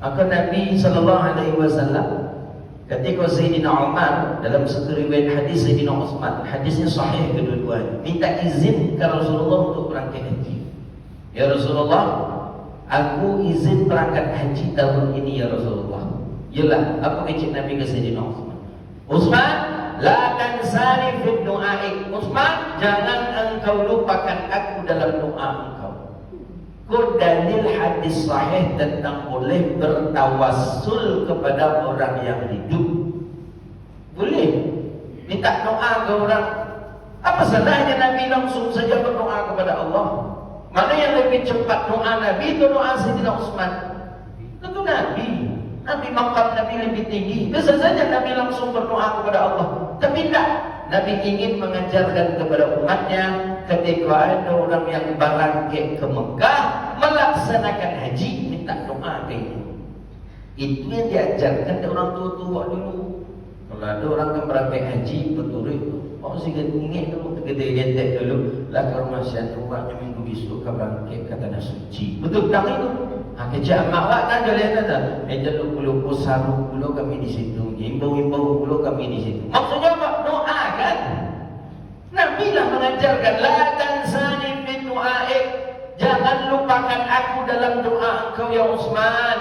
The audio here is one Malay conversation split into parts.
Maka Nabi sallallahu alaihi wasallam ketika Sayyidina Umar dalam satu riwayat hadis Sayyidina Utsman, hadisnya sahih kedua-duanya, minta izin ke Rasulullah untuk berangkat haji. Ya Rasulullah, aku izin berangkat haji tahun ini ya Rasulullah. Yalah, apa kecil Nabi ke Sayyidina Utsman? Utsman, la tansani fi du'aik. Utsman, jangan engkau lupakan aku dalam doa engkau. Kau dalil hadis sahih tentang boleh bertawassul kepada orang yang hidup. Boleh minta doa ke orang. Apa salahnya Nabi langsung saja berdoa kepada Allah? Mana yang lebih cepat doa Nabi itu doa Sayyidina Utsman? Tentu Nabi. Nabi maqam Nabi lebih tinggi. Bisa saja Nabi langsung berdoa kepada Allah. Tapi tidak. Nabi ingin mengajarkan kepada umatnya ketika ada orang yang berangkat ke Mekah melaksanakan haji, minta doa ke itu. Itu yang diajarkan oleh orang tua-tua dulu. Kalau ada orang yang berangkat haji betul itu, oh sih ingin dulu gede-gede dulu. Lah kalau masih tuanya minggu besok ke berangkat ke tanah suci. Betul tak itu? Kejap mak kan jalan ada. Lupa sarung pula kami di situ. Himbau-himbau pula kami di situ. Maksudnya apa? Doa kan? Nabi lah mengajarkan la tansani fi du'aik. Jangan lupakan aku dalam doa engkau ya Utsman.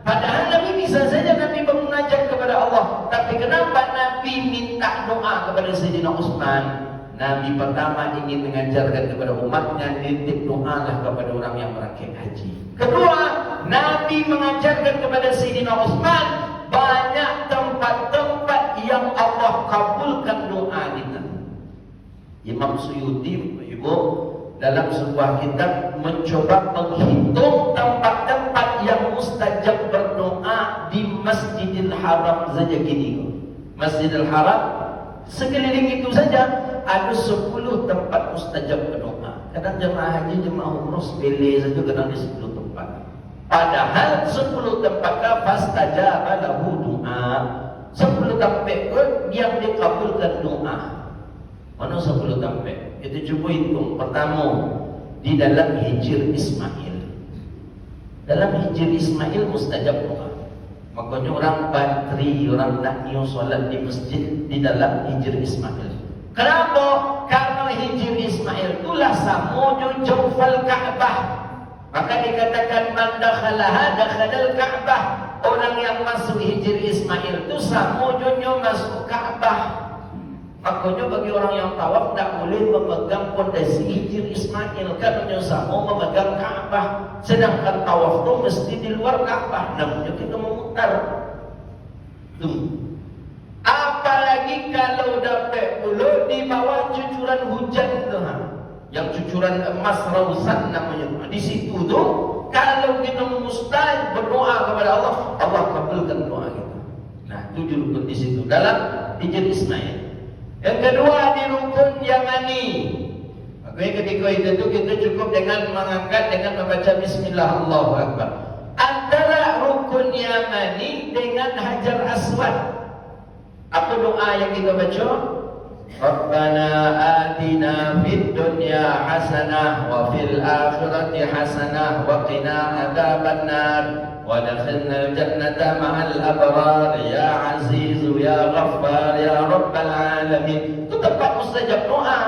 Padahal Nabi bisa saja Nabi bermunajat kepada Allah. Tapi kenapa Nabi minta doa kepada Sayyidina Utsman? Nabi pertama ingin mengajarkan kepada umatnya titip doalah kepada orang yang berangkat haji. Kedua, Nabi mengajarkan kepada Sayyidina Utsman banyak tempat-tempat yang Allah kabulkan doa kita. Imam Suyuti Ibu dalam sebuah kitab mencoba menghitung tempat-tempat yang mustajab berdoa di Masjidil Haram saja gini. Masjidil Haram sekeliling itu saja ada 10 tempat mustajab berdoa. Kadang jemaah haji, jemaah umrah sepele saja kadang di 10 tempat. Padahal 10 tempat fastajaba lahu doa. 10 tempat yang dikabulkan doa. Mana 10 tempat? Kita cuba hitung. Pertama, di dalam Hijr Ismail. Dalam Hijr Ismail mustajab doa. Makanya orang batri, orang nak niat solat di masjid di dalam Hijr Ismail. Kenapa? Karena Hijr Ismail itulah samuju jawfal Ka'bah. Maka dikatakan man dakhalaha dakhalal Ka'bah. Orang yang masuk Hijr Ismail itu samujunya masuk Ka'bah. Makanya bagi orang yang tawaf tak boleh memegang pondasi Hijr Ismail, karena sama memegang Ka'bah. Sedangkan tawaf itu mesti di luar Ka'bah, namanya kita memutar. Apalagi kalau dapat pula di bawah cucuran hujan tu, yang cucuran emas rausan namanya. Di situ tu kalau kita mustahil berdoa kepada Allah, Allah kabulkan doa kita. Nah, itu rukun di situ dalam Hijr Ismail. Yang kedua di rukun Yamani. Makanya ketika itu kita cukup dengan mengangkat dengan membaca Bismillah Allahu Akbar. Antara rukun Yamani dengan Hajar Aswad, apa doa yang kita baca? Rabbana atina fid dunya hasanah wa fil akhirati hasanah wa qina adzabannar wa adkhilnal jannata ma'al abrar ya aziz ya ghaffar ya rabbal alamin. Itu tempat mustajab doa.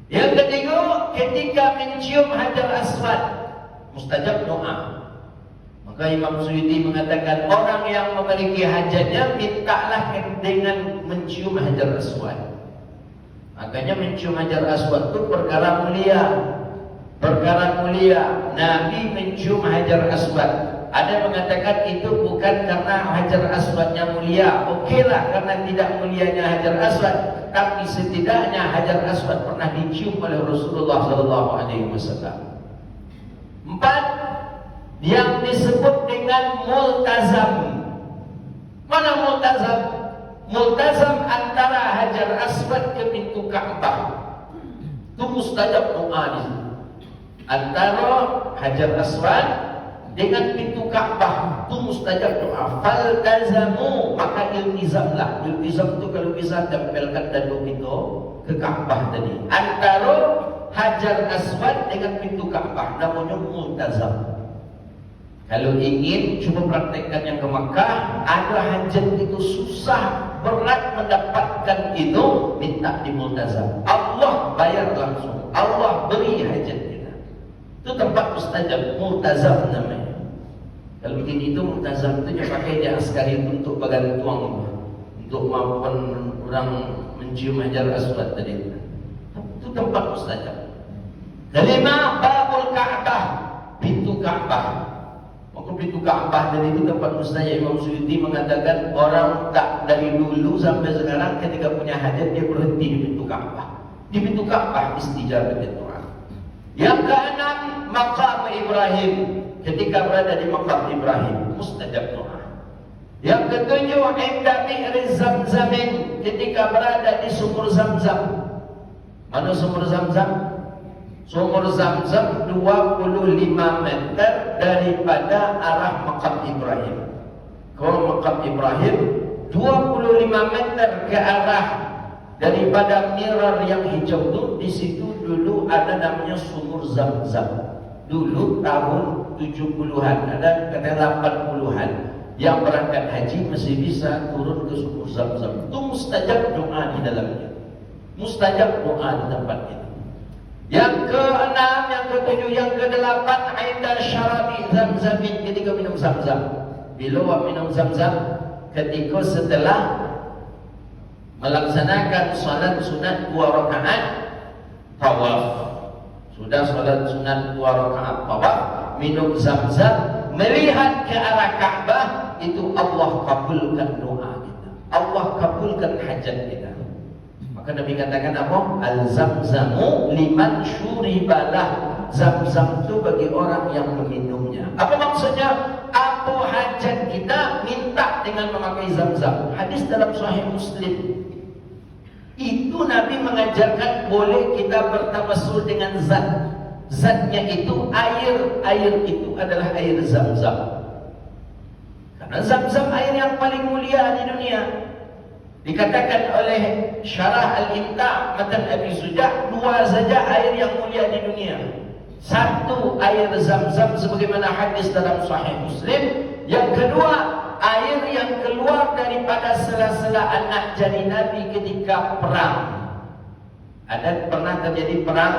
Yang ketiga, ketika mencium Hajar Aswad, mustajab doa. Maka Imam Suyuti mengatakan orang yang memiliki hajatnya mintalah dengan mencium Hajar Aswad. Makanya mencium Hajar Aswad itu perkara mulia. Perkara mulia. Nabi mencium Hajar Aswad. Ada yang mengatakan itu bukan karena Hajar Aswadnya mulia. Okeylah karena tidak mulianya Hajar Aswad, tapi setidaknya Hajar Aswad pernah dicium oleh Rasulullah SAW. 4. Yang disebut dengan multazam. Mana multazam? Multazam antara Hajar Aswad ke pintu Ka'bah. Itu mustajab doa di situ. Antara Hajar Aswad dengan pintu Ka'bah itu mustajab doa. Faltazamu, maka iltizamlah. Iltizam itu kalau bisa tempelkan dadu itu ke Ka'bah tadi. Antara Hajar Aswad dengan pintu Ka'bah namanya multazam. Kalau ingin coba praktekkan yang ke Makkah, ada hajat itu susah, berat mendapatkan itu, minta di Multazam. Allah bayar langsung, Allah beri hajat kita. Itu tempat mustajab, Multazam namanya. Kalau bikin itu Multazam itu dia pakai dia askari untuk bagan tuang, untuk maupun orang mencium hajar aswad tadi. Itu tempat mustajab. Kelima, Babul Ka'bah, pintu Ka'bah. Maka pintu Ka'bah dan itu tempat mustajab. Imam Suyuti mengatakan orang tak dari dulu sampai sekarang ketika punya hajat dia berhenti di pintu Ka'bah. Di pintu Ka'bah istijabah doa. Yang keenam, maqam Ibrahim. Ketika berada di maqam Ibrahim, mustajab doa. Yang ketujuh, inda bi'ri Zamzamin. Ketika berada di sumur Zamzam. Mana sumur Zamzam? Sumur Zamzam 25 meter daripada arah makam Ibrahim. Kalau makam Ibrahim 25 meter ke arah daripada mirar yang hijau itu, di situ dulu ada namanya sumur Zamzam. Dulu tahun 70-an, ada kata 80-an, yang berangkat haji masih bisa turun ke sumur Zamzam. Itu mustajab doa di dalamnya. Mustajab doa di tempat itu. Yang keenam, yang ketujuh, yang kedelapan, inda syarabi Zamzamin, ketika minum Zamzam. Bila minum Zamzam, ketika setelah melaksanakan salat sunat 2 rakaat tawaf. Sudah salat sunat 2 rakaat tawaf, minum Zamzam, melihat ke arah Ka'bah, itu Allah kabulkan doa kita. Allah kabulkan hajat kita. Maka Nabi katakan apa? Al-Zamzamu liman syuribalah. Zamzam itu bagi orang yang meminumnya. Apa maksudnya? Apa hajat kita minta dengan memakai Zamzam. Hadis dalam Sahih Muslim. Itu Nabi mengajarkan boleh kita bertawassul dengan zat. Zatnya itu air. Air itu adalah air Zamzam. Karena Zamzam air yang paling mulia di dunia. Dikatakan oleh Syarah Al-Imta' Matan Abi Suja, 2 saja air yang mulia di dunia. 1 air Zamzam sebagaimana hadis dalam Sahih Muslim. Yang kedua, air yang keluar daripada sela-sela anak jari Nabi ketika perang. Ada pernah terjadi perang,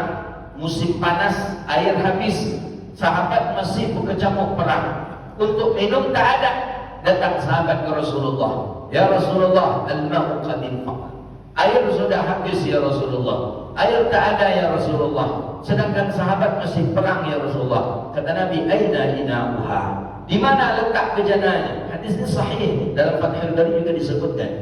musim panas, air habis, sahabat masih berkecamuk perang. Untuk minum tak ada. Datang sahabat ke Rasulullah. Ya Rasulullah, al-ma'u qad infaq. Air sudah habis ya Rasulullah. Air tak ada ya Rasulullah. Sedangkan sahabat masih perang ya Rasulullah. Kata Nabi, aina ina'uha. Di mana letak bejananya? Hadis ini sahih. Dalam Fathul Bari juga disebutkan.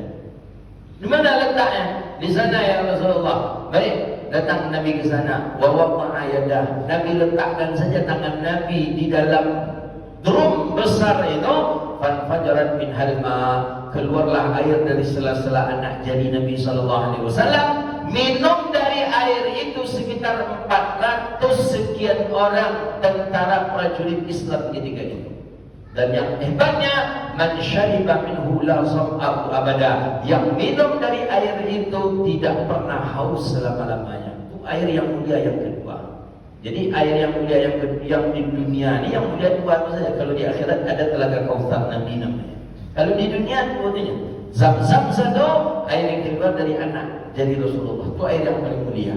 Di mana letaknya? Di sana ya Rasulullah. Baik, datang Nabi ke sana. Wa waqa'a yadah. Nabi letakkan saja tangan Nabi di dalam drum besar itu. Fanfajarat min halma, keluarlah air dari sela-sela anak jari Nabi SAW. Minum dari air itu sekitar 400 sekian orang tentara prajurit Islam ketika itu. Dan yang hebatnya, man syariba minhu la sam'ahu abada. Yang minum dari air itu tidak pernah haus selama-lamanya. Itu air yang mulia yang kedua. Jadi air yang mulia yang di dunia ini, yang mulia 2 saja. Kalau di akhirat ada Telaga Kautsar Nabi namanya. Kalau di dunia 2-nya. Zamzam 1, air yang keluar dari anak jadi Rasulullah. Itu air yang paling mulia.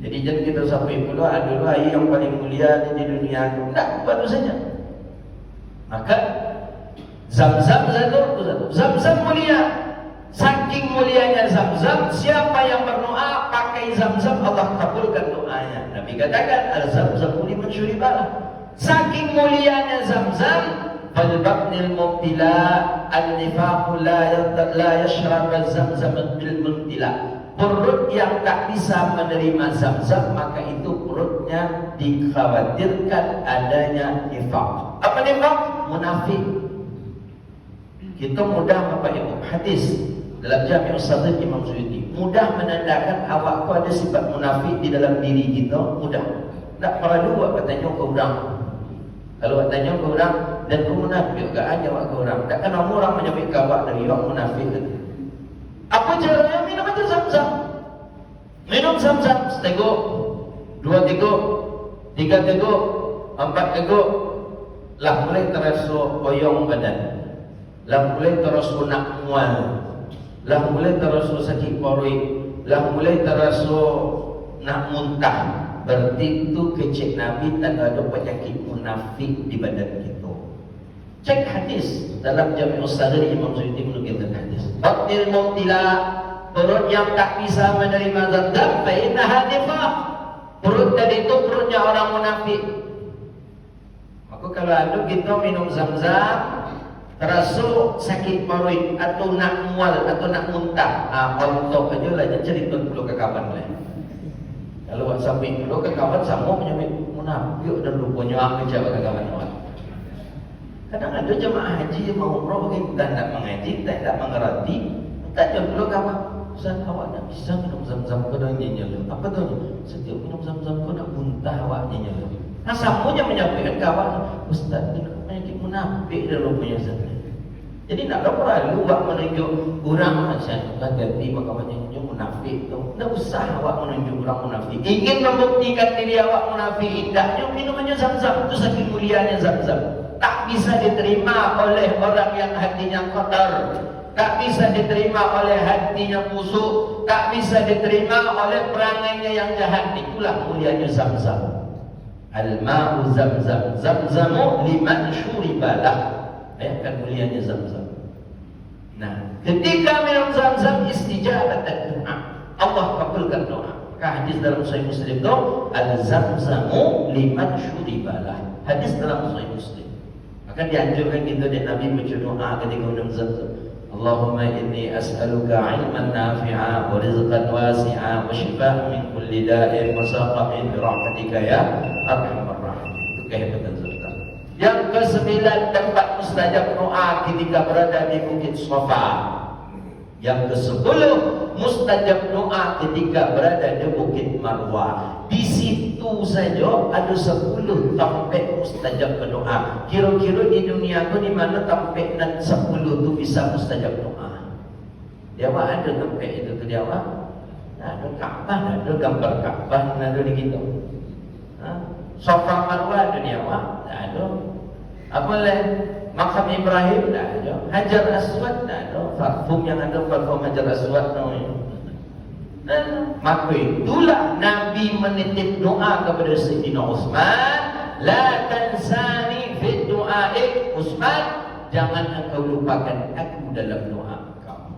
Jadi jangan kita sampai pula ada air yang paling mulia di dunia itu. Tidak, 2 saja. Maka Zamzam 1, Zamzam mulia. Saking mulianya Zamzam, siapa yang berdoa pakai Zamzam, Allah kabulkan doanya. Nabi katakan, al-Zamzam liman syuribalah. Saking mulianya Zamzam, fal batnil mubtila an-nifaqu la yashrab Zamzam bil mubtila. Perut yang tak bisa menerima Zamzam, maka itu perutnya dikhawatirkan adanya nifaq. Apa nifaq? Munafik. Kita mudah Bapak Ibu, hadis dalam Jami' As-Saghir Imam Suyuti, mudah menandakan awakku ada sifat munafik di dalam diri kita, mudah. Tak perlu buat tanya ke orang. Kalau tanya ke orang dan ku munafik, gak aja awak ke orang. Takkan orang menyebut awak dari orang munafik. Apa caranya? Minum aja Zamzam. Minum Zamzam seteguk, 2 teguk, 3 teguk, 4 teguk. lah mulai terasa boyong badan, lah mulai terasa nak mual, lah mulai terasa sakit perut, lah mulai terasa nak muntah. Berarti itu kecil Nabi tak ada penyakit munafik di badan kita. Cek hadis dalam Jami'us Saghir, Imam Suyuti menukilkan hadis. Batil mu'tila, perut yang tak bisa menerima zam-zam, fa innaha nifaq. Perut tadi itu perutnya orang munafik. Maka kalau ada kita minum zam-zam, terasa sakit perut atau nak mual atau nak muntah, kontok aja lah, cerita dulu ke kawan lain. Kalau buat sampai dulu ke kawan sama punya munafik dan rupanya aku jawab ke kawan lain. Kadang ada jemaah haji yang mau umrah kita tak mengaji, tak mengerti, tak jawab dulu kawan. Ustaz, awak nak bisa minum zam-zam ke dan nyanyi. Apa tu? Setiap minum zam-zam ke nak muntah awak nyanyi. Nah, samunya menyampaikan kawan, Ustaz, ini penyakit munafik dan rupanya Ustaz. Jadi nak perlu awak menunjuk orang macam ganti maka menunjuk munafik tu. Tak usah awak menunjuk orang munafik. Ingin membuktikan diri awak munafik, indahnya minumannya zam-zam. Itu saking mulianya zam-zam. Tak bisa diterima oleh orang yang hatinya kotor, tak bisa diterima oleh hatinya musuh, tak bisa diterima oleh perangainya yang jahat. Itulah mulianya zam-zam. Al-ma'u zam-zam, zam-zamu liman syuribalah. Kan mulianya zam-zam. Nah, ketika minum zam-zam istijabah doa, Allah kabulkan doa. Maka hadis dalam Sahih Muslim itu al-zamzamu liman syuribalah. Hadis dalam Sahih Muslim. Maka dianjurkan kita dan Nabi baca doa ketika minum zam-zam. Allahumma inni as'aluka ilman nafi'a wa rizqan wasi'a wa shifaan min kulli da'in wa saqamin bi rahmatika ya arhamar rahimin. Itu kehebatan zam-zam. Yang ke-9 tempat mustajab doa ketika berada di Bukit Safa. Yang ke-10 mustajab doa ketika berada di Bukit Marwah. Di situ saja ada 10 tempat mustajab doa. Kira-kira di dunia tu di mana tempat dan 10 tu bisa mustajab doa? Dia ada tempat itu tu dia ada Kaabah, ada gambar Kaabah, ada di kita. Safa Marwah ada dia ada. Apa lagi? Makam Ibrahim tak ada. Hajar Aswad tak ada. Parfum yang ada parfum Hajar Aswad namanya. Dan maka itulah Nabi menitip doa kepada Sayyidina Utsman, la tansani fi du'aik Utsman, jangan engkau lupakan aku dalam doa kamu.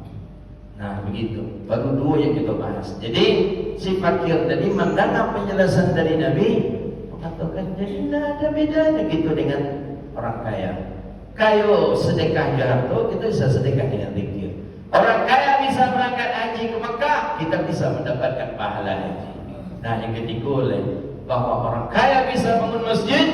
Nah begitu. Baru 2 yang kita bahas. Jadi si fakir tadi mendengar penjelasan dari Nabi mengatakan jadi tidak ada bedanya gitu dengan orang kaya. Kayo sedekah jatuh, kita bisa sedekah dengan zikir. Orang kaya bisa berangkat haji ke Mekah, kita bisa mendapatkan pahala haji. Nah yang ketiga bahwa orang kaya bisa bangun masjid,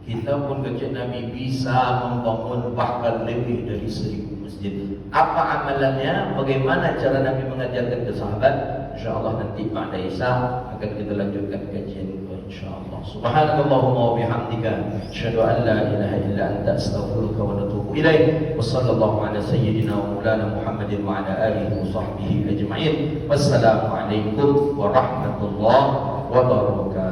kita pun kecil Nabi bisa membangun bahkan lebih dari 1000 masjid. Apa amalannya? Bagaimana cara Nabi mengajarkan ke sahabat? InsyaAllah nanti pada Isa akan kita lanjutkan kajian itu insyaAllah. Subhanakallahumma wa bihamdika asyhadu an la ilaha illa anta astaghfiruka wa atubu ilaik. Wa sallallahu ala sayyidina wa maulana Muhammadin wa ala alihi wa sahbihi ajma'in. Wassalamu alaikum warahmatullahi wabarakatuh.